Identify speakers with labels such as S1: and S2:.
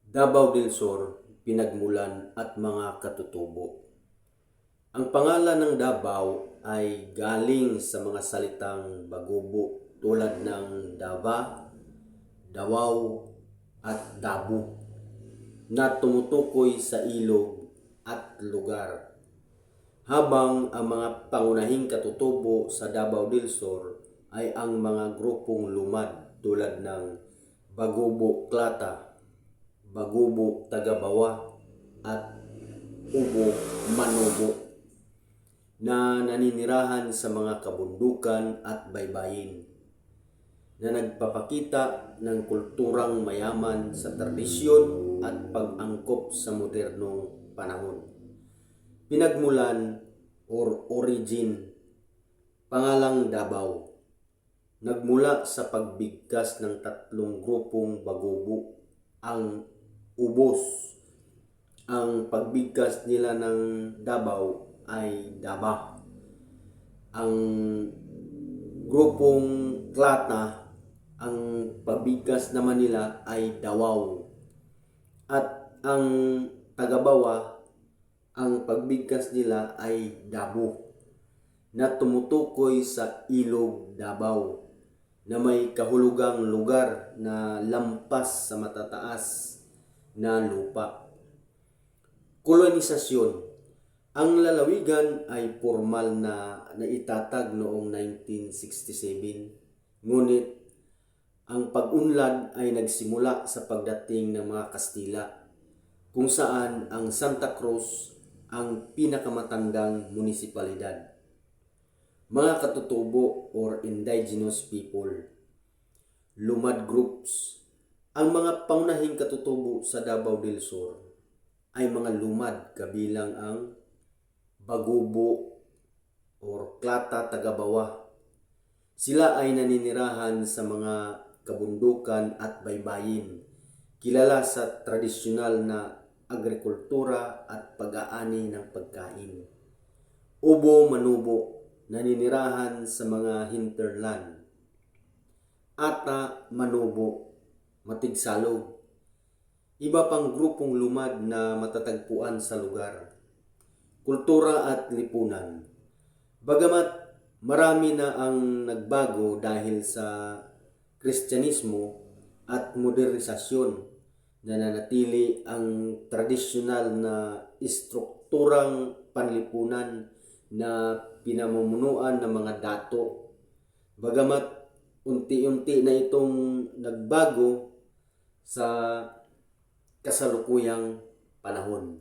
S1: Davao del Sur, Pinagmulan at mga katutubo. Ang pangalan ng Davao ay galing sa mga salitang Bagubo tulad ng Dava, Davao at Dabu na tumutukoy sa ilog at lugar. Habang ang mga pangunahing katutubo sa Davao del Sur ay ang mga grupong lumad tulad ng Bagubo Klata, Bagubo Tagabawa at Ubo Manobo na naninirahan sa mga kabundukan at baybayin na nagpapakita ng kulturang mayaman sa tradisyon at pag-angkop sa modernong panahon. Pinagmulan or origin, pangalang Davao, nagmula sa pagbigkas ng tatlong grupong Bagubo, ang Ubos. Ang pagbigkas nila ng Davao ay Daba. Ang grupong Klata, ang pagbigkas naman nila ay Dawaw. At ang Tagabawa, ang pagbigkas nila ay Dabu na tumutukoy sa ilog Davao na may kahulugang lugar na lampas sa matataas na lupa. Kolonisasyon. Ang lalawigan ay formal na naitatag noong 1967, ngunit ang pag-unlad ay nagsimula sa pagdating ng mga Kastila, kung saan ang Santa Cruz ang pinakamatandang munisipalidad. Mga katutubo or indigenous people, lumad groups. Ang mga pangunahing katutubo sa Davao del Sur ay mga lumad kabilang ang Bagubo or Klata Tagabawa. Sila ay naninirahan sa mga kabundukan at baybayin, kilala sa tradisyonal na agrikultura at pag-aani ng pagkain. Ubo Manubo, naninirahan sa mga hinterland. Ata Manubo, matigsalog. Iba pang grupong lumad na matatagpuan sa lugar. Kultura at lipunan. Bagamat marami na ang nagbago dahil sa Kristyanismo at modernisasyon, nananatili ang tradisyonal na istrukturang panlipunan na pinamumunuan ng mga dato. Bagamat unti-unti na itong nagbago sa kasalukuyang panahon.